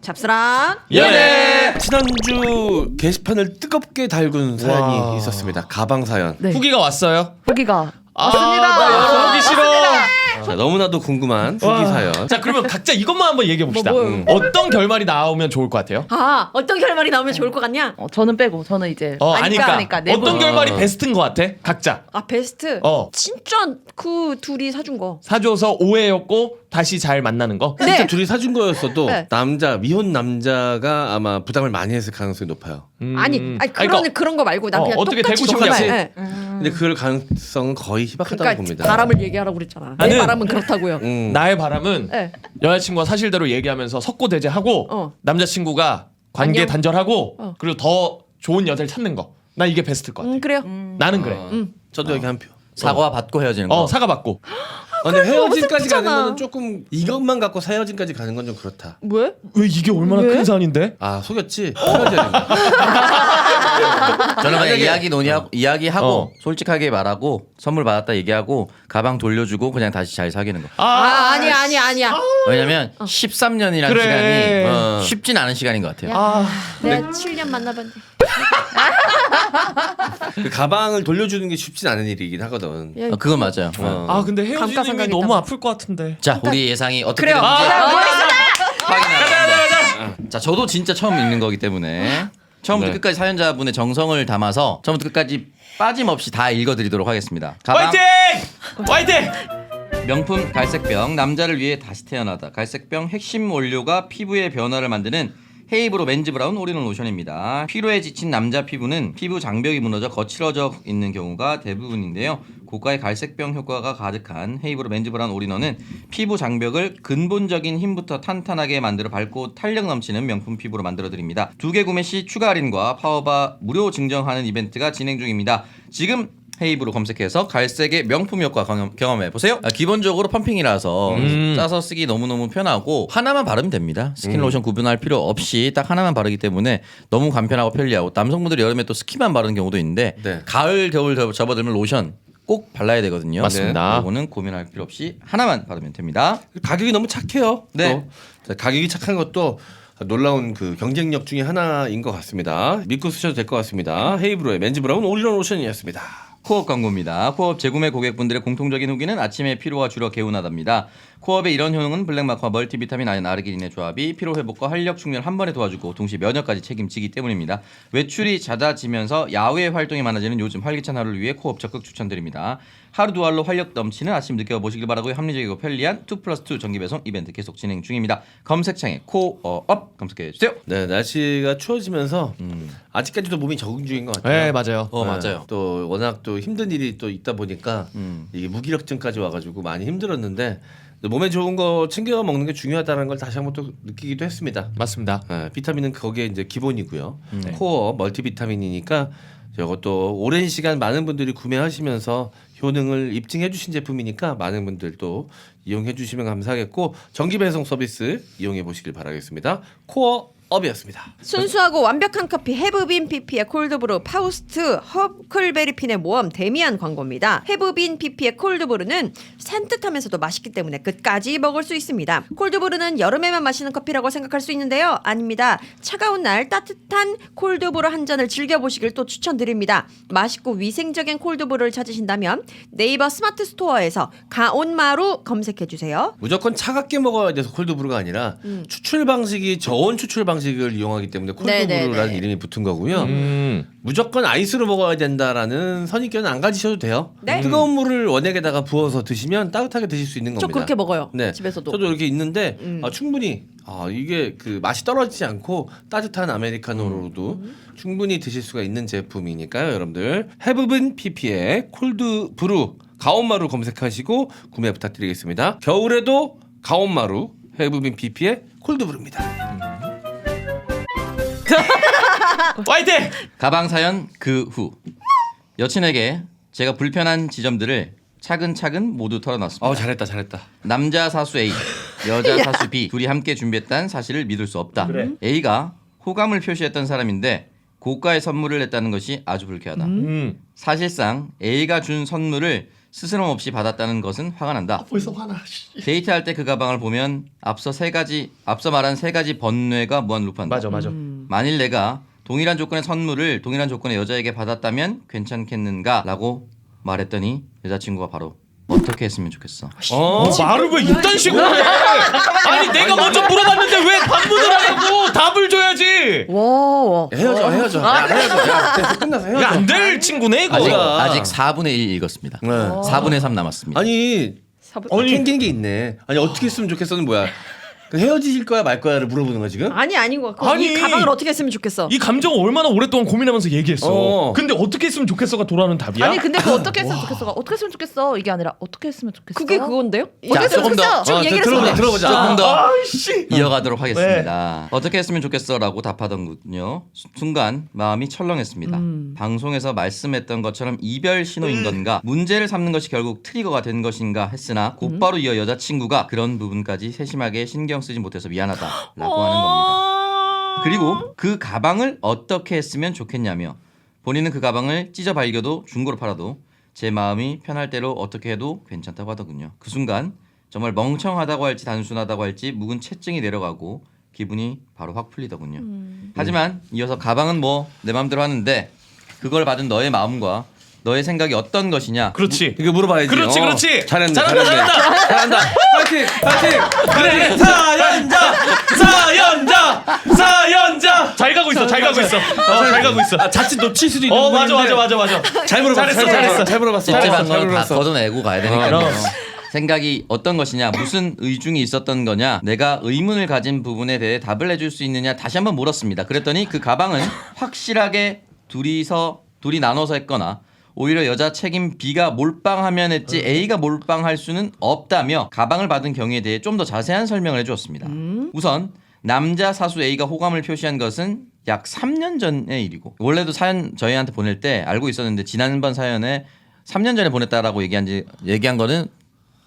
잡스랑 연애. 지난주 게시판을 뜨겁게 달군 사연이 와. 있었습니다. 가방 사연. 네. 후기가 왔어요. 후기가 나 열어보기 싫어. 자, 너무나도 궁금한 후기 와. 사연. 자, 그러면 각자 이것만 한번 얘기해 봅시다. 뭐요? 어떤 결말이 나오면 좋을 것 같아요? 아 어떤 결말이 나오면 좋을 것 같냐? 저는 빼고 저는 이제 아니까. 내부. 어떤 결말이 베스트인 것 같아? 각자 아 베스트 진짜 그 둘이 사준 거. 사줘서 오해였고 다시 잘 만나는 거. 진짜 네. 둘이 사준 거였어도 네. 미혼 남자가 아마 부담을 많이 했을 가능성이 높아요. 아니 그런 거 말고 난 그냥 어떻게 똑같이 되고 정말. 싶냐고. 네. 근데 그럴 가능성은 거의 희박하다고 그러니까 봅니다. 바람을 얘기하라고 그랬잖아. 내 나는- 바람은 그렇다고요. 나의 바람은 네. 여자친구가 사실대로 얘기하면서 석고대죄하고 남자친구가 관계 안녕. 단절하고 그리고 더 좋은 여자를 찾는 거. 난 이게 베스트일 것 같아. 그래요. 나는 그래. 저도 여기 한 표. 사과 받고 헤어지는 거. 사과받고. 근데 헤어진까지 가는 어색하잖아. 거는 조금 이것만 갖고 헤어진까지 가는 건 좀 그렇다. 왜? 왜 이게 얼마나 왜? 큰 사안인데? 아 속였지? 헤어져야 된다. 저는 그냥 만약에- 이야기하고 솔직하게 말하고 선물 받았다 얘기하고 가방 돌려주고 그냥 다시 잘 사귀는 거. 아니야. 왜냐면 13년이라는 그래. 시간이 쉽진 않은 시간인 것 같아요. 내가 7년 만나봤는데. 그 가방을 돌려주는 게 쉽진 않은 일이긴 하거든. 야, 그건 맞아요. 근데 헤어지는 게 감가상각했다. 너무 아플 것 같은데. 자, 우리 예상이 어떻게 그래요. 되는지 가자. 확인하자. 자, 저도 진짜 처음 읽는 거기 때문에 처음부터 네. 끝까지 사연자분의 정성을 담아서 처음부터 끝까지 빠짐없이 다 읽어드리도록 하겠습니다. 가방 화이팅! 화이팅! 명품 갈색병 남자를 위해 다시 태어나다. 갈색병 핵심 원료가 피부의 변화를 만드는 헤이브로 맨즈 브라운 올인원 로션입니다. 피로에 지친 남자 피부는 피부 장벽이 무너져 거칠어져 있는 경우가 대부분인데요. 고가의 갈색병 효과가 가득한 헤이브로 맨즈 브라운 올인원은 피부 장벽을 근본적인 힘부터 탄탄하게 만들어 밝고 탄력 넘치는 명품 피부로 만들어 드립니다. 2개 구매 시 추가 할인과 파워바 무료 증정하는 이벤트가 진행 중입니다. 지금 헤이브로 검색해서 갈색의 명품 효과 경험해 보세요. 기본적으로 펌핑이라서 짜서 쓰기 너무너무 편하고 하나만 바르면 됩니다. 스킨 로션 구분할 필요 없이 딱 하나만 바르기 때문에 너무 간편하고 편리하고 남성분들이 여름에 또 스키만 바르는 경우도 있는데 네. 가을 겨울 접어들면 로션 꼭 발라야 되거든요. 맞습니다. 이거는 고민할 필요 없이 하나만 바르면 됩니다. 가격이 너무 착해요. 네. 또. 자, 가격이 착한 것도 놀라운 그 경쟁력 중에 하나인 것 같습니다. 믿고 쓰셔도 될 것 같습니다. 헤이브로의 맨즈 브라운 올인원 로션이었습니다. 코업 광고입니다. 코업 재구매 고객분들의 공통적인 후기는 아침에 피로가 줄어 개운하답니다. 코업의 이런 효능은 블랙마크와 멀티비타민 아연 아르기닌의 조합이 피로 회복과 활력 충전 한 번에 도와주고 동시에 면역까지 책임지기 때문입니다. 외출이 잦아지면서 야외 활동이 많아지는 요즘 활기찬 하루를 위해 코업 적극 추천드립니다. 하루 두 알로 활력 넘치는 아침 느껴보시길 바라고요. 합리적이고 편리한 2+2 정기 배송 이벤트 계속 진행 중입니다. 검색창에 코업 검색해 주세요. 네, 날씨가 추워지면서 아직까지도 몸이 적응 중인 것 같아요. 네, 맞아요. 맞아요. 또 워낙 또 힘든 일이 또 있다 보니까 이게 무기력증까지 와가지고 많이 힘들었는데 몸에 좋은 거 챙겨 먹는 게 중요하다는 걸 다시 한번 또 느끼기도 했습니다. 맞습니다. 네, 비타민은 거기에 이제 기본이고요. 코어 멀티비타민이니까 이것도 오랜 시간 많은 분들이 구매하시면서 효능을 입증해 주신 제품이니까 많은 분들도 이용해 주시면 감사하겠고 정기 배송 서비스 이용해 보시길 바라겠습니다. 코어 업이었습니다. 순수하고 완벽한 커피 헤브빈 PP의 콜드브루 파우스트 허클베리핀의 모험 데미안 광고입니다. 헤브빈 PP의 콜드브루는 산뜻하면서도 맛있기 때문에 끝까지 먹을 수 있습니다. 콜드브루는 여름에만 마시는 커피라고 생각할 수 있는데요. 아닙니다. 차가운 날 따뜻한 콜드브루 한 잔을 즐겨보시길 또 추천드립니다. 맛있고 위생적인 콜드브루를 찾으신다면 네이버 스마트 스토어에서 가온마루 검색해주세요. 무조건 차갑게 먹어야 돼서 콜드브루가 아니라 추출 방식이 저온 추출 방식을 이용하기 때문에 콜드브루라는 네네네. 이름이 붙은 거고요. 무조건 아이스로 먹어야 된다라는 선입견은 안 가지셔도 돼요. 네. 뜨거운 물을 원액에다가 부어서 드시면 따뜻하게 드실 수 있는 겁니다. 저 그렇게 먹어요. 네, 집에서도. 저도 이렇게 있는데 충분히 이게 그 맛이 떨어지지 않고 따뜻한 아메리카노로도 충분히 드실 수가 있는 제품이니까요, 여러분들. 헤브빈 PP의 콜드브루 가온마루 검색하시고 구매 부탁드리겠습니다. 겨울에도 가온마루 헤브빈 PP의 콜드브루입니다. 화이팅! 가방 사연 그 후 여친에게 제가 불편한 지점들을 차근차근 모두 털어놨습니다. 잘했다. 남자 사수 A, 여자 사수 B 둘이 함께 준비했다는 사실을 믿을 수 없다. A가 호감을 표시했던 사람인데 고가의 선물을 냈다는 것이 아주 불쾌하다. 사실상 A가 준 선물을 스스럼 없이 받았다는 것은 화가 난다. 벌써 화나. 씨. 데이트할 때 그 가방을 보면 앞서 말한 세 가지 번뇌가 무한 루프한다. 맞아. 만일 내가 동일한 조건의 선물을 동일한 조건의 여자에게 받았다면 괜찮겠는가라고 말했더니 여자친구가 바로 어떻게 했으면 좋겠어. 말을 왜 이딴 식으로 해? 아니 내가 먼저 물어봤는데 왜 반문을 하냐고. 답을 줘야지. 와. 헤어져. 야, 됐어, 끝나서 헤어져. 안 될 친구네 이거. 아직 4분의 1 읽었습니다. 네. 4분의 3 남았습니다. 아니 생긴 게 있네. 아니 어떻게 했으면 좋겠어는 뭐야? 그 헤어지실 거야 말 거야를 물어보는 거야 지금? 아닌 거. 아니. 이 가방을 어떻게 했으면 좋겠어. 이 감정을 얼마나 오랫동안 고민하면서 얘기했어. 어. 근데 어떻게 했으면 좋겠어가 돌아오는 답이야? 아니 근데 그 어떻게 했으면 좋겠어가 어떻게 했으면 좋겠어 이게 아니라 어떻게 했으면 좋겠어. 그게 그건데요? 자, 조금 더 쭉 얘기를 했었는데. 들어보자. 조금 더 아이씨. 이어가도록 하겠습니다. 어떻게 했으면 좋겠어라고 답하던군요. 순간 마음이 철렁했습니다. 방송에서 말씀했던 것처럼 이별 신호인 건가, 문제를 삼는 것이 결국 트리거가 된 것인가 했으나 곧바로 이어 여자친구가 그런 부분까지 세심하게 신경 쓰지 못해서 미안하다라고 하는 겁니다. 그리고 그 가방을 어떻게 했으면 좋겠냐며 본인은 그 가방을 찢어 발겨도 중고로 팔아도 제 마음이 편할 대로 어떻게 해도 괜찮다고 하더군요. 그 순간 정말 멍청하다고 할지 단순하다고 할지 묵은 채증이 내려가고 기분이 바로 확 풀리더군요. 하지만 이어서 가방은 뭐 내 마음대로 하는데 그걸 받은 너의 마음과 너의 생각이 어떤 것이냐. 그렇지. 이거 물어봐야지. 그렇지. 잘한다. 파이팅. 그래. 사연자. 잘 가고 있어. 잘 가고 있어. 자칫 놓칠 수도 있는 부분인데. 맞아. 잘 물어봤어. 잘 물어봤어. 찝찝한 잘 건 다 물어봤어. 걷어내고 가야 되니까요. 그럼. 생각이 어떤 것이냐, 무슨 의중이 있었던 거냐, 내가 의문을 가진 부분에 대해 답을 해줄 수 있느냐 다시 한번 물었습니다. 그랬더니 그 가방은 확실하게 둘이 나눠서 했거나 오히려 여자 책임 B가 몰빵하면 했지 A가 몰빵할 수는 없다며 가방을 받은 경위에 대해 좀 더 자세한 설명을 해주었습니다. 우선 남자 사수 A가 호감을 표시한 것은 약 3년 전의 일이고 원래도 사연 저희한테 보낼 때 알고 있었는데 지난번 사연에 3년 전에 보냈다라고 얘기한 거는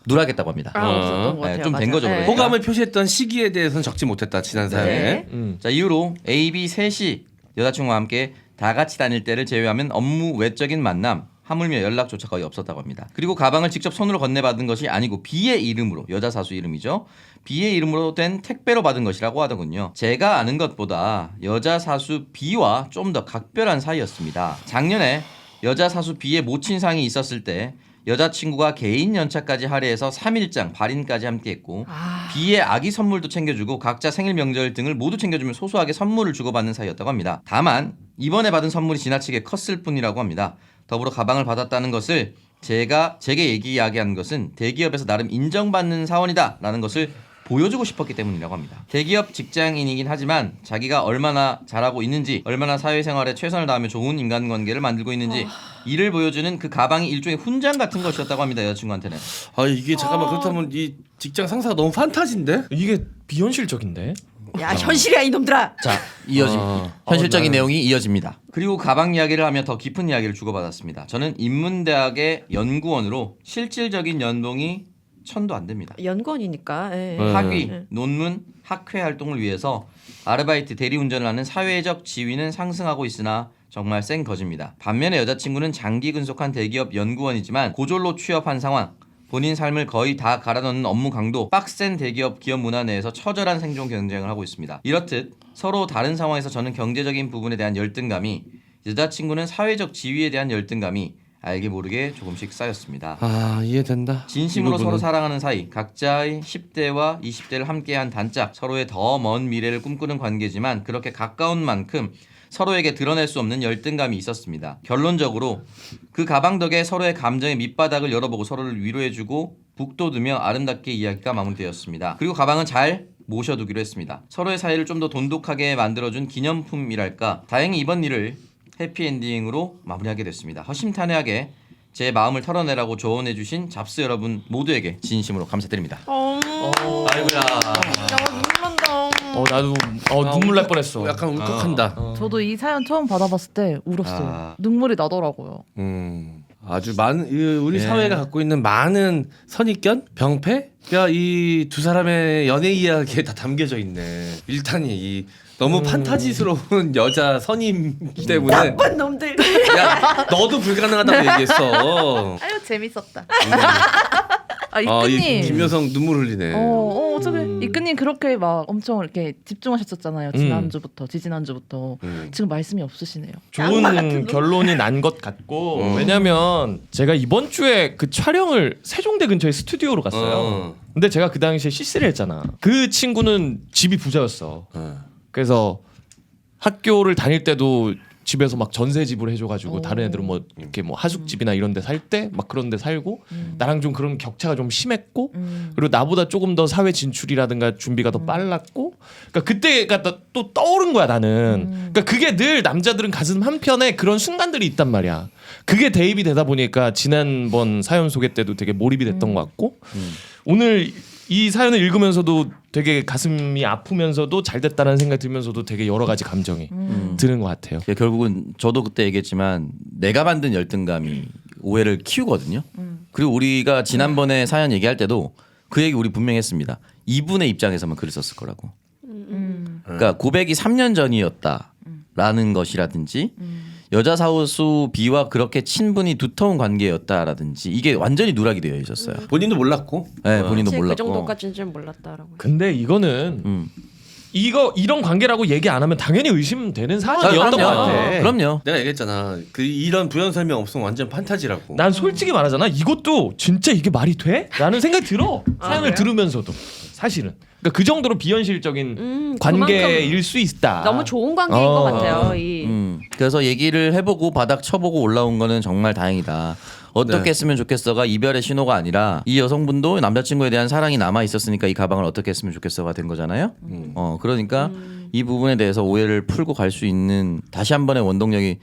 누락했다고 합니다. 없었던 것 같아요. 좀 된 맞아요. 거죠. 네. 그러니까. 호감을 표시했던 시기에 대해서는 적지 못했다 지난 사연에. 자 이후로 A, B 셋이 여자친구와 함께 다 같이 다닐 때를 제외하면 업무 외적인 만남, 하물며 연락조차 거의 없었다고 합니다. 그리고 가방을 직접 손으로 건네받은 것이 아니고 B의 이름으로, 여자 사수 이름이죠. B의 이름으로 된 택배로 받은 것이라고 하더군요. 제가 아는 것보다 여자 사수 B와 좀 더 각별한 사이였습니다. 작년에 여자 사수 B의 모친상이 있었을 때 여자친구가 개인 연차까지 할애해서 3일장 발인까지 함께했고 B의 아기 선물도 챙겨주고 각자 생일 명절 등을 모두 챙겨주며 소소하게 선물을 주고받는 사이였다고 합니다. 다만 이번에 받은 선물이 지나치게 컸을 뿐이라고 합니다. 더불어 가방을 받았다는 것을 제게 얘기한 것은 대기업에서 나름 인정받는 사원이다라는 것을 보여주고 싶었기 때문이라고 합니다. 대기업 직장인이긴 하지만 자기가 얼마나 잘하고 있는지, 얼마나 사회생활에 최선을 다하며 좋은 인간관계를 만들고 있는지 이를 보여주는 그 가방이 일종의 훈장 같은 것이었다고 합니다. 여자친구한테는. 아 이게 잠깐만 그렇다면 이 직장 상사가 너무 판타지인데? 이게 비현실적인데? 야 현실이야 이놈들아. 자 이어집니다. 현실적인 내용이 이어집니다. 그리고 가방 이야기를 하며 더 깊은 이야기를 주고받았습니다. 저는 인문대학의 연구원으로 실질적인 연봉이 1,000도 안 됩니다. 연구원이니까. 예. 학위, 논문, 학회 활동을 위해서 아르바이트, 대리운전을 하는 사회적 지위는 상승하고 있으나 정말 센 거짓입니다. 반면에 여자친구는 장기 근속한 대기업 연구원이지만 고졸로 취업한 상황, 본인 삶을 거의 다 갈아넣는 업무 강도, 빡센 대기업 기업 문화 내에서 처절한 생존 경쟁을 하고 있습니다. 이렇듯 서로 다른 상황에서 저는 경제적인 부분에 대한 열등감이, 여자친구는 사회적 지위에 대한 열등감이 알게 모르게 조금씩 쌓였습니다. 아 이해된다. 진심으로 서로 사랑하는 사이, 각자의 10대와 20대를 함께한 단짝, 서로의 더 먼 미래를 꿈꾸는 관계지만 그렇게 가까운 만큼 서로에게 드러낼 수 없는 열등감이 있었습니다. 결론적으로 그 가방 덕에 서로의 감정의 밑바닥을 열어보고 서로를 위로해주고 북돋으며 아름답게 이야기가 마무리되었습니다. 그리고 가방은 잘 모셔두기로 했습니다. 서로의 사이를 좀 더 돈독하게 만들어준 기념품이랄까. 다행히 이번 일을 해피엔딩으로 마무리하게 됐습니다. 허심탄회하게 제 마음을 털어내라고 조언해주신 잡스 여러분 모두에게 진심으로 감사드립니다. 아이고야. 눈물난다. 나도 눈물 날 뻔했어. 약간 울컥한다. 저도 이 사연 처음 받아봤을 때 울었어요. 아. 눈물이 나더라고요. 아주 많은 우리 사회가 갖고 있는 많은 선입견, 병폐가 이 두 사람의 연애 이야기에 다 담겨져 있네. 일단이 이 너무 판타지스러운 여자 선임 때문에 나쁜 놈들. 야 너도 불가능하다고 얘기했어. 아유 재밌었다. 아 이 이끈님. 김여성 눈물 흘리네. 어떻게 이끈님 그렇게 막 엄청 이렇게 집중하셨었잖아요. 지난주부터 지지난주부터 지금 말씀이 없으시네요. 좋은 결론이 난 것 같고 왜냐면 제가 이번 주에 그 촬영을 세종대 근처에 스튜디오로 갔어요. 근데 제가 그 당시에 C3를 했잖아. 그 친구는 집이 부자였어. 그래서 학교를 다닐 때도 집에서 막 전세 지불 해줘가지고 다른 애들은 뭐 이렇게 뭐 하숙집이나 이런 데 살 때 막 그런 데 살고 나랑 좀 그런 격차가 좀 심했고 그리고 나보다 조금 더 사회 진출이라든가 준비가 더 빨랐고 그러니까 그때가 또 떠오른 거야 나는. 그러니까 그게 늘 남자들은 가슴 한편에 그런 순간들이 있단 말이야. 그게 대입이 되다 보니까 지난번 사연 소개 때도 되게 몰입이 됐던 것 같고 오늘 이 사연을 읽으면서도 되게 가슴이 아프면서도 잘 됐다는 생각이 들면서도 되게 여러 가지 감정이 드는 것 같아요. 결국은 저도 그때 얘기했지만 내가 만든 열등감이 오해를 키우거든요. 그리고 우리가 지난번에 사연 얘기할 때도 그 얘기 우리 분명히 했습니다. 이분의 입장에서만 글을 썼을 거라고. 그러니까 고백이 3년 전이었다라는 것이라든지 여자 사우수 B와 그렇게 친분이 두터운 관계였다라든지 이게 완전히 누락이 되어 있었어요. 본인도 몰랐고. 네, 본인도 그 몰랐고. 정도까지는 좀 몰랐다라고. 근데 이거는 이런 관계라고 얘기 안 하면 당연히 의심되는 상황이었던 것 같아. 그럼요. 내가 얘기했잖아. 그 이런 부연 설명 없으면 완전 판타지라고. 난 솔직히 말하잖아. 이것도 진짜 이게 말이 돼? 라는 생각이 들어. 사연을 들으면서도 사실은. 그러니까 그 정도로 비현실적인 관계일 수 있다. 너무 좋은 관계인 것 같아요. 그래서 얘기를 해보고 바닥 쳐보고 올라온 거는 정말 다행이다. 어떻게 네. 했으면 좋겠어가 이별의 신호가 아니라 이 여성분도 남자친구에 대한 사랑이 남아 있었으니까 이 가방을 어떻게 했으면 좋겠어가 된 거잖아요. 그러니까 이 부분에 대해서 오해를 풀고 갈 수 있는 다시 한 번의 원동력이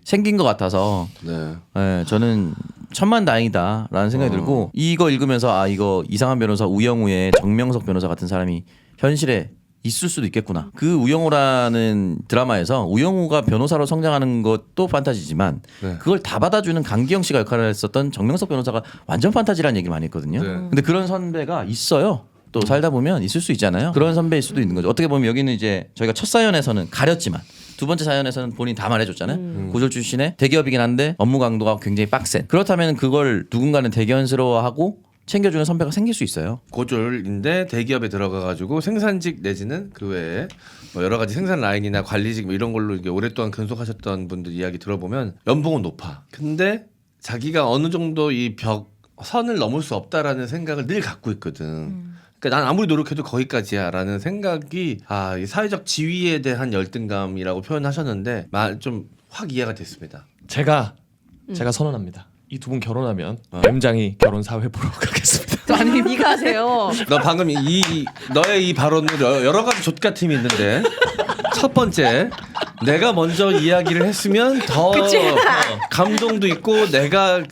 생긴 것 같아서 네. 네, 저는 천만다행이다라는 생각이 들고 이거 읽으면서 이거 이상한 변호사 우영우의 정명석 변호사 같은 사람이 현실에 있을 수도 있겠구나. 그 우영우라는 드라마에서 우영우가 변호사로 성장하는 것도 판타지지만 그걸 다 받아주는 강기영 씨가 역할을 했었던 정명석 변호사가 완전 판타지라는 얘기를 많이 했거든요. 근데 그런 선배가 있어요. 또 살다 보면 있을 수 있잖아요. 그런 선배일 수도 있는 거죠. 어떻게 보면 여기는 이제 저희가 첫 사연에서는 가렸지만 두 번째 사연에서는 본인 다 말해줬잖아요. 고졸 출신의 대기업이긴 한데 업무 강도가 굉장히 빡센. 그렇다면 그걸 누군가는 대견스러워하고 챙겨주는 선배가 생길 수 있어요. 고졸인데 대기업에 들어가가지고 생산직 내지는 그 외에 뭐 여러 가지 생산 라인이나 관리직 뭐 이런 걸로 이게 오랫동안 근속하셨던 분들 이야기 들어보면 연봉은 높아. 근데 자기가 어느 정도 이 선을 넘을 수 없다라는 생각을 늘 갖고 있거든. 그러니까 난 아무리 노력해도 거기까지야라는 생각이 이 사회적 지위에 대한 열등감이라고 표현하셨는데 좀 확 이해가 됐습니다. 제가 선언합니다. 이 두 분 결혼하면 M장이 결혼 사회 보러 가겠습니다. 아니 네가 하세요. 너 방금 너의 이 발언으로 여러 가지 족같음이 있는데 첫 번째 내가 먼저 이야기를 했으면 더 감동도 있고 내가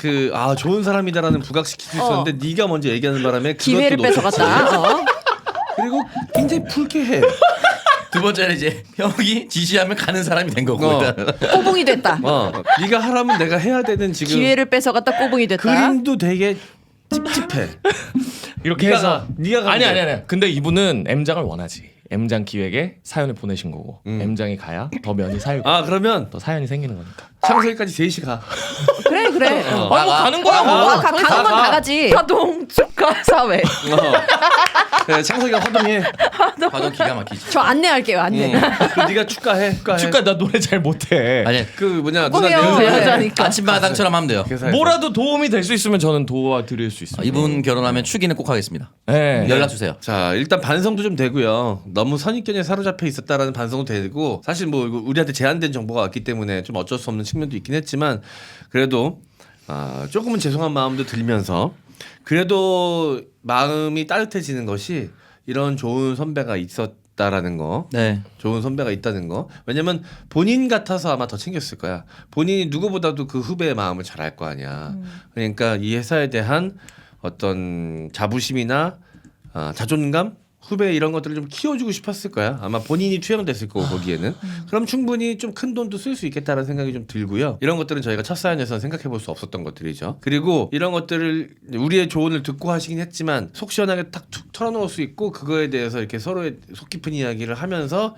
좋은 사람이다라는 부각시킬 수 있었는데 네가 먼저 얘기하는 바람에 기회를 그것도 뺏어갔다. 그리고 굉장히 불쾌해. 두 번째는 이제 형이 지시하면 가는 사람이 된 거고 일단. 꼬붕이 됐다. 네가 하라면 내가 해야 되는 지금 기회를 뺏어갔다 꼬붕이 됐다. 그림도 되게 찝찝해. 이렇게 네가 해서 네가 아니. 근데 이분은 M장을 원하지. M장 기획에 사연을 보내신 거고 M장이 가야 더 면이 살고 그러면 더 사연이 생기는 거니까. 창석이까지 3시 가. 그래. 뭐 가는 거야 뭐. 가는 건 다 가지. 파동 축하 사회. 그래, 창석이가 화동해. 화동 기가 막히지. 저 안내할게요. 안내. 그 네가 축가해. 축가 나 노래 잘 못해. 아니 누나 해요. 내가 여자니까. 아침마당처럼 하면 돼요. 뭐라도 도움이 될 수 있으면 저는 도와드릴 수 있습니다. 이분 결혼하면 축의는 꼭 하겠습니다. 네. 연락 주세요. 자 일단 반성도 좀 되고요. 너무 선입견에 사로잡혀 있었다라는 반성도 되고 사실 뭐 우리한테 제한된 정보가 왔기 때문에 좀 어쩔 수 없는 측면도 있긴 했지만 그래도 조금은 죄송한 마음도 들면서 그래도 마음이 따뜻해지는 것이 이런 좋은 선배가 있었다라는 거. 네. 좋은 선배가 있다는 거. 왜냐면 본인 같아서 아마 더 챙겼을 거야. 본인이 누구보다도 그 후배의 마음을 잘 알 거 아니야. 그러니까 이 회사에 대한 어떤 자부심이나 자존감, 후배 이런 것들을 좀 키워주고 싶었을 거야. 아마 본인이 투영됐을 거고 거기에는. 그럼 충분히 좀 큰 돈도 쓸 수 있겠다는 생각이 좀 들고요. 이런 것들은 저희가 첫 사연에서는 생각해 볼 수 없었던 것들이죠. 그리고 이런 것들을 우리의 조언을 듣고 하시긴 했지만 속 시원하게 탁 툭 털어놓을 수 있고 그거에 대해서 이렇게 서로의 속 깊은 이야기를 하면서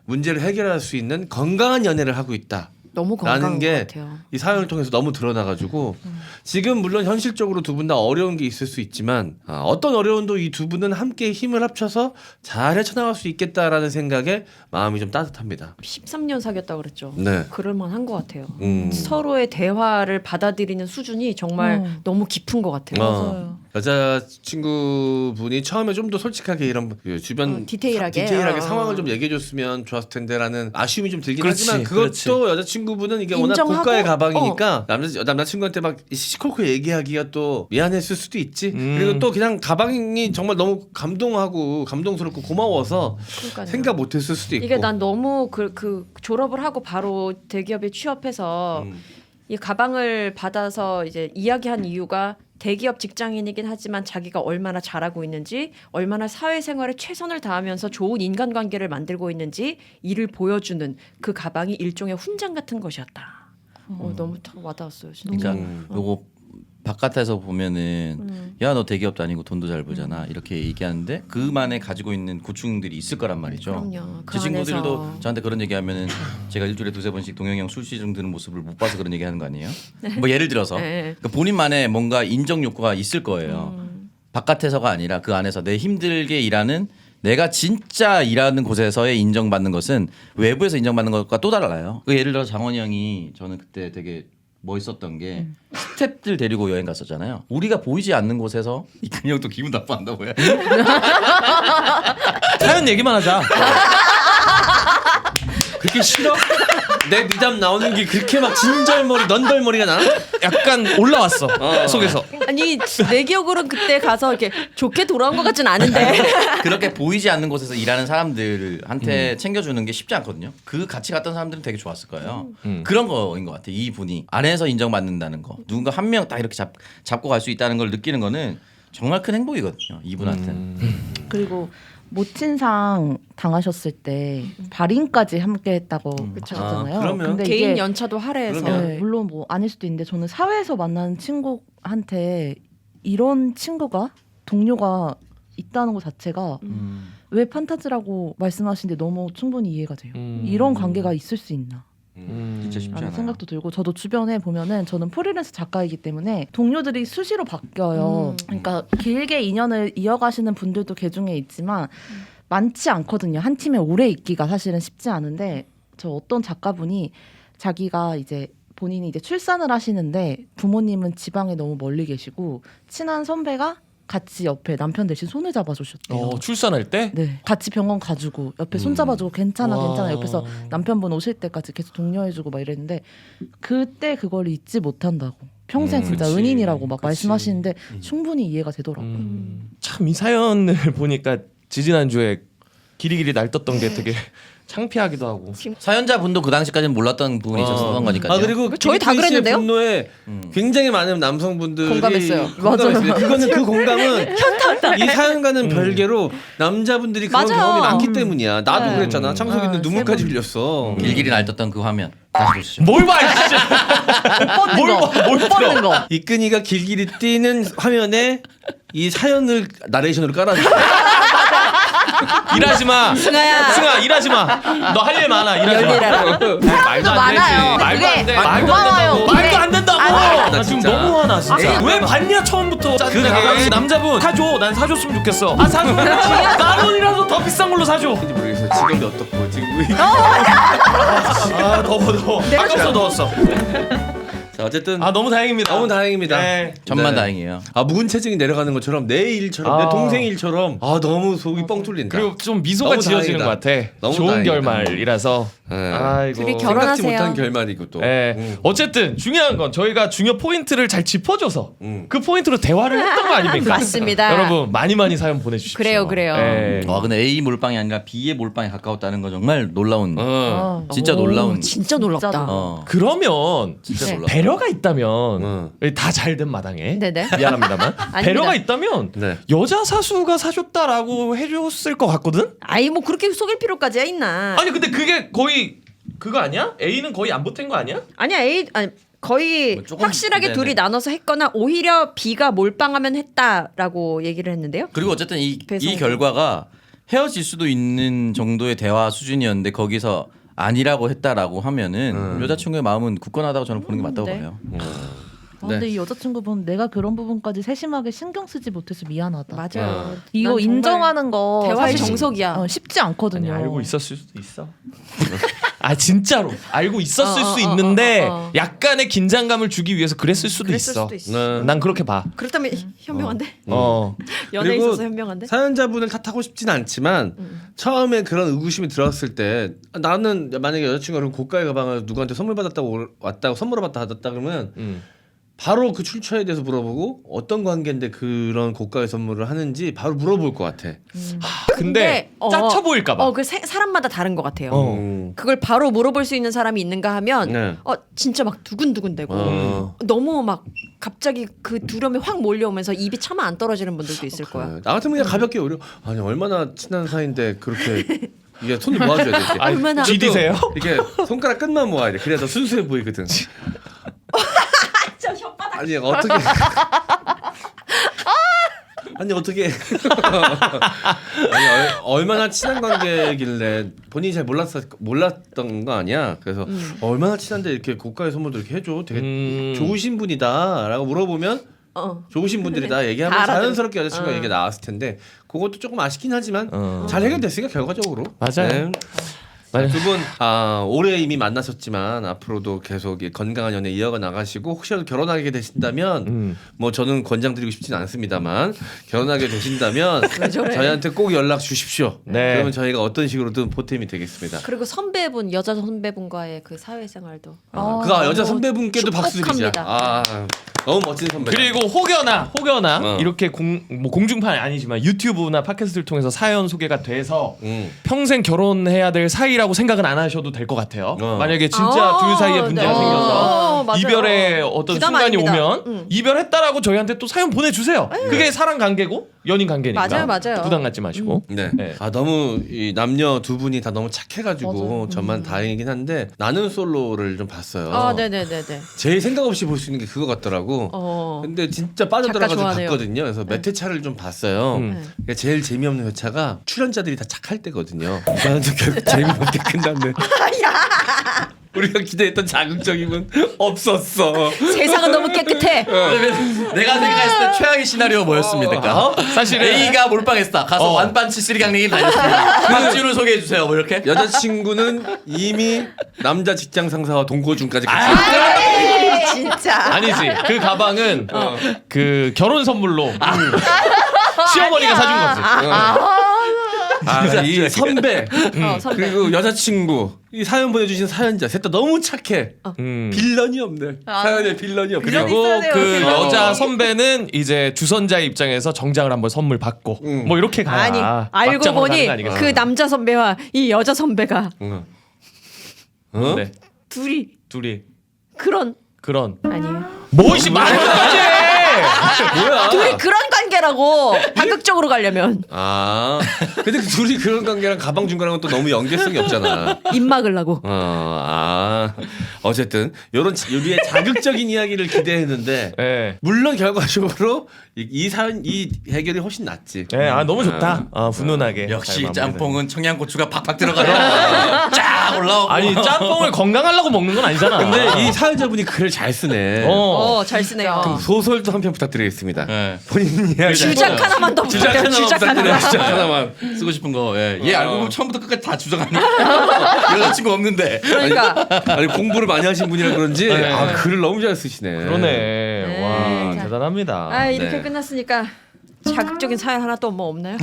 문제를 해결할 수 있는 건강한 연애를 하고 있다. 너무 건강한 라는 것 게 같아요. 이 사연을 통해서 너무 드러나가지고 지금 물론 현실적으로 두 분 다 어려운 게 있을 수 있지만 어떤 어려움도 이 두 분은 함께 힘을 합쳐서 잘 헤쳐나갈 수 있겠다라는 생각에 마음이 좀 따뜻합니다. 13년 사귀었다고 그랬죠. 네. 그럴만한 것 같아요. 음. 서로의 대화를 받아들이는 수준이 정말 너무 깊은 것 같아요. 맞아요. 여자친구분이 처음에 좀 더 솔직하게 이런 그 주변 디테일하게. 상황을 좀 얘기해줬으면 좋았을 텐데라는 아쉬움이 좀 들긴 그렇지, 하지만 그것도 그렇지. 여자친구분은 이게 워낙 인정하고, 고가의 가방이니까 남자친구한테 막 시콜콜 얘기하기가 또 미안했을 수도 있지. 그리고 또 그냥 가방이 정말 너무 감동스럽고 고마워서 그러니까요. 생각 못했을 수도 있고. 이게 난 너무 그 졸업을 하고 바로 대기업에 취업해서 이 가방을 받아서 이제 이야기한 이유가 대기업 직장인이긴 하지만 자기가 얼마나 잘하고 있는지, 얼마나 사회생활에 최선을 다하면서 좋은 인간관계를 만들고 있는지 이를 보여주는 그 가방이 일종의 훈장 같은 것이었다. 너무 탁 와닿았어요. 진짜. 그러니까 요거 바깥에서 보면은 야 너 대기업도 아니고 돈도 잘 벌잖아 이렇게 얘기하는데 그만에 가지고 있는 고충들이 있을 거란 말이죠. 그럼요. 그 제 친구들도 안에서. 저한테 그런 얘기하면은 제가 일주일에 두세 번씩 동영이 형 술 시중 드는 모습을 못 봐서 그런 얘기하는 거 아니에요? 뭐 예를 들어서 네. 그러니까 본인만의 뭔가 인정 욕구가 있을 거예요. 바깥에서가 아니라 그 안에서 내 힘들게 일하는 내가 진짜 일하는 곳에서의 인정받는 것은 외부에서 인정받는 것과 또 달라요. 그 예를 들어 장원이 형이 저는 그때 되게 멋있었던 게 스태프들 데리고 여행 갔었잖아요. 우리가 보이지 않는 곳에서 이근이 형도 기분 나빠한다고요? 사연 얘기만 하자. 그렇게 싫어? 내 미담 나오는 게 그렇게 막 진절머리 넌덜머리가 나? 약간 올라왔어 속에서. 아니 내 기억으로는 그때 가서 이렇게 좋게 돌아온 것 같진 않은데. 그렇게 보이지 않는 곳에서 일하는 사람들한테 챙겨주는 게 쉽지 않거든요. 그 같이 갔던 사람들은 되게 좋았을 거예요. 그런 거인 것 같아요. 이 분이 안에서 인정받는다는 거, 누군가 한 명 딱 이렇게 잡고 갈 수 있다는 걸 느끼는 거는 정말 큰 행복이거든요. 이분한테는. 그리고 모친상 당하셨을 때 발인까지 함께했다고 그쵸. 하셨잖아요. 그러면 근데 개인 이게 연차도 할애해서. 그러면. 네, 물론 뭐 아닐 수도 있는데 저는 사회에서 만나는 친구한테 이런 친구가 동료가 있다는 것 자체가 왜 판타지라고 말씀하시는데 너무 충분히 이해가 돼요. 이런 관계가 있을 수 있나? 진짜 쉽지 라는 않아요. 생각도 들고 저도 주변에 보면은 저는 프리랜서 작가이기 때문에 동료들이 수시로 바뀌어요. 그러니까 길게 인연을 이어가시는 분들도 개중에 있지만 많지 않거든요. 한 팀에 오래 있기가 사실은 쉽지 않은데 저 어떤 작가분이 자기가 이제 본인이 이제 출산을 하시는데 부모님은 지방에 너무 멀리 계시고 친한 선배가 같이 옆에 남편 대신 손을 잡아주셨대요. 출산할 때? 네, 같이 병원 가주고 옆에 손 잡아주고 괜찮아 와. 괜찮아 옆에서 남편분 오실 때까지 계속 독려해주고 막 이랬는데 그때 그걸 잊지 못한다고 평생 진짜 그치. 은인이라고 막 그치. 말씀하시는데 충분히 이해가 되더라고요. 참 이 사연을 보니까 지지난주에 길이길이 날떴던 게 되게 창피하기도 하고. 사연자분도 그 당시까지는 몰랐던 부분이 있었던 거니까요. 그리고 저희 다 김희태 씨의 그랬는데요? 분노에 굉장히 많은 남성분들이 공감했어요. 공감했어요. 그거는 그 공감은 이 사연과는 별개로 남자분들이 그런 맞아요. 경험이 많기 때문이야. 나도 네. 그랬잖아. 창석이는 눈물까지 흘렸어. 길길이 날떴던 그 화면 다시 보시죠. 뭘 봐, 진짜. 못 뻗는 거. 이끈이가 길길이 뛰는 화면에 이 사연을 나레이션으로 깔아줬어. 일하지 마. 승아야. 승아, 일하지 마. 너 할 일 많아. 일하지 마. 말도 안 많아요. 되지. 말도 안 그게 돼. 말도 고마워요. 안 된다고. 말도 안 된다고. 나 나 지금 진짜. 너무 화나 진짜. 왜 봤냐 처음부터. 그 가방이- 남자분 사줘. 난 사줬으면 좋겠어. 아 사줘. 만 원이라도 더 비싼 걸로 사줘. 모르겠어. 직업이 어떻고 지금. 아 더워. 아까부터 더웠어. 자 어쨌든 아 너무 다행입니다. 너무 다행입니다. 네. 천만 네. 다행이에요. 아 묵은 체증이 내려가는 것처럼 내 일처럼 내 동생 일처럼 아 너무 속이 뻥 뚫린다. 그리고 좀 미소가 너무 지어지는 다행이다. 것 같아. 너무 좋은 다행이다. 결말이라서. 네. 아이고. 둘이 생각지 결혼하세요. 못한 결말이고 또. 예. 어쨌든 중요한 건 저희가 중요 포인트를 잘 짚어줘서 음. 그 포인트로 대화를 했던 거 아닙니까? 맞습니다. 여러분 많이 사연 보내주십시오. 그래요. 예. 와 근데 A 몰빵이 아니라 B의 몰빵에 가까웠다는 건 정말 놀라운. 어. 진짜 놀라운. 진짜 놀랍다. 진짜 어. 그러면 진짜 네. 놀라. 배려가 있다면 응. 다 잘 된 마당에 네네. 미안합니다만 아닙니다. 배려가 있다면 네. 여자 사수가 사줬다라고 해줬을 것 같거든. 아이 뭐 그렇게 속일 필요까지야 있나? 아니 근데 그게 거의 그거 아니야? A는 거의 안 보탠 거 아니야? 아니야 아니 거의 뭐 조금- 확실하게 네네. 둘이 나눠서 했거나 오히려 B가 몰빵하면 했다라고 얘기를 했는데요. 그리고 어쨌든 이 배송. 결과가 헤어질 수도 있는 정도의 대화 수준이었는데 거기서 아니라고 했다라고 하면은 여자친구의 마음은 굳건하다고 저는 보는 게 맞다고 네. 봐요. 근데 이 여자친구분 내가 그런 부분까지 세심하게 신경 쓰지 못해서 미안하다. 맞아요. 이거 난 정말 인정하는 거 대화의 사실 정석이야. 쉽지 않거든요. 아니, 알고 있었을 수도 있어. 아 진짜로 알고 있었을 어, 수 어, 있는데 어, 어. 약간의 긴장감을 주기 위해서 그랬을 수도 그랬을 있어. 수도 있어. 네. 난 그렇게 봐. 그렇다면 현명한데? 연애에 그리고 있어서 현명한데? 사연자분을 탓하고 싶진 않지만 처음에 그런 의구심이 들었을 때 나는 만약에 여자친구가 그런 고가의 가방을 누구한테 선물 받았다고 왔다고 선물을 받았다 그러면 바로 그 출처에 대해서 물어보고 어떤 관계인데 그런 고가의 선물을 하는지 바로 물어볼 것 같아. 근데 짜쳐 보일까봐. 그 사람마다 다른 것 같아요. 음. 그걸 바로 물어볼 수 있는 사람이 있는가 하면 네. 진짜 막 두근두근대고 너무 막 갑자기 그 두려움이 확 몰려오면서 입이 차마 안 떨어지는 분들도 있을 거야. 네. 나 같으면 그냥 가볍게 오려. 아니 얼마나 친한 사이인데 그렇게 이게 손을 모아줘야 돼. 아, 얼마나- GD세요? 이게 손가락 끝만 모아야 돼. 그래야 더 순수해 보이거든. 진짜 혓바닥. 아니 어떻게? 아니 어떻게? 아니 얼마나 친한 관계길래 본인이 잘 몰랐던 거 아니야? 그래서 얼마나 친한데 이렇게 고가의 선물도 이렇게 해줘. 되게 좋으신 분이다라고 물어보면 좋으신 분들이다 얘기하면 다 알아들어. 자연스럽게 여자친구가 얘기 나왔을 텐데 그것도 조금 아쉽긴 하지만 어. 잘 해결됐으니까 결과적으로. 맞아요. 맞아요. 두 분 올해 이미 만나셨지만 앞으로도 계속 이 건강한 연애 이어가 나가시고 혹시라도 결혼하게 되신다면 뭐 저는 권장드리고 싶진 않습니다만 결혼하게 되신다면 왜 저래? 저희한테 꼭 연락 주십시오. 네. 그러면 저희가 어떤 식으로든 보탬이 되겠습니다. 그리고 선배분 여자 선배분과의 그 사회생활도 그가 여자 선배분께도 박수 드리자. 축복합니다. 너무 멋진 선배. 그리고 혹여나 어. 이렇게 뭐 공중파는 아니지만 유튜브나 팟캐스트를 통해서 사연 소개가 돼서 평생 결혼해야 될 사이라고 생각은 안 하셔도 될 것 같아요. 만약에 진짜 둘 사이에 문제가 네. 생겨서 맞아요. 이별의 어떤 부담 순간이 아닙니다. 오면 이별했다라고 저희한테 또 사연 보내주세요. 그게 사랑 관계고 연인 관계니까. 맞아요. 부담 갖지 마시고. 네. 네. 너무 이 남녀 두 분이 다 너무 착해가지고 맞아요. 저만 다행이긴 한데 나는 솔로를 좀 봤어요. 네네네네. 제일 생각 없이 볼 수 있는 게 그거 같더라고. 근데 진짜 빠져들어가지고 작가 좋아하네요. 봤거든요. 그래서 몇 회차를 좀 봤어요. 그러니까 제일 재미없는 회차가 출연자들이 다 착할 때거든요. 이거는 결국 재미없게 끝났네. 우리가 기대했던 자극적임은 없었어. 세상은 너무 깨끗해. 내가 생각했을 때 최악의 시나리오 뭐였습니까? 사실은 A가 몰빵했다. 가서 완반치 쓰리강냉이 다녔습니다. 박지우를 소개해 주세요. 뭐 이렇게. 여자친구는 이미 남자 직장 상사와 동거 중까지 갔어. 진짜. 아니지. 그 가방은 그 결혼 선물로 시어머니가 사준 거지. 이 선배 선배. 그리고 여자친구 이 사연 보내주신 사연자 셋 다 너무 착해. 빌런이 없네. 사연에 빌런이 없네. 그리고 있어야 돼요, 그 빌런. 여자 선배는 이제 주선자의 입장에서 정장을 한번 선물 받고 뭐 이렇게 가야 아니 알고 막장으로 보니 가는 거 아니겠어요? 그 남자 선배와 이 여자 선배가 어? 네. 둘이 둘이 그런 뭐 아니에요. 뭐시 말을 하지? 뭐야? 둘이 그런 관계라고 파격적으로 가려면 근데 그 둘이 그런 관계랑 가방 준 거랑은 또 너무 연계성이 없잖아. 입 막으려고. 어쨌든 요런 우리의 자극적인 이야기를 기대했는데 네. 물론 결과적으로 이 사연 이 해결이 훨씬 낫지. 네, 너무 좋다. 훈훈하게. 역시 잘 짬뽕은 청양고추가 팍팍 들어가요. 쫙 올라오고. 아니 짬뽕을 건강하려고 먹는 건 아니잖아. 근데 이 사연자분이 글을 잘 쓰네. 잘 쓰네요. 그럼 소설도 한 편 부탁드리겠습니다. 네. 본인 이야기. 주작 하나만 더 부탁해요. 주작 하나만. 주작 하나만. 쓰고 싶은 거. 예. 얘 알고 보면 처음부터 끝까지 다 주장하니까. 여자친구 없는데. 그러니까 아니 공부를 많이 하신 분이라 그런지 네. 글을 너무 잘 쓰시네. 그러네. 와 자. 대단합니다. 이렇게 네. 끝났으니까 자극적인 사연 하나 또 뭐 없나요?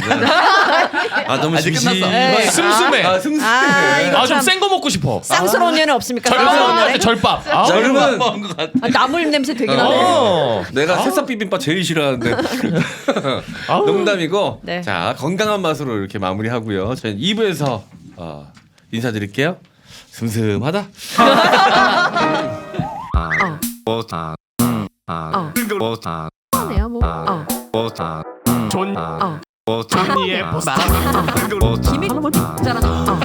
너무 아직 끝났어. 네. 슴슴해. 슴슴해. 이거 좀 참 센 거 먹고 싶어. 쌍스러운 예는 없습니까? 절밥 쌍스러운 언니한테 예는? 절밥. 여러분 것 같아. 나물 냄새 되게 나네. 내가 새싹 비빔밥 제일 싫어하는데 농담이고 네. 자 건강한 맛으로 이렇게 마무리하고요. 저희는 2부에서 인사드릴게요. 슴슴하다. 네요 뭐. 존 존니의 보스. 김이 잘하나?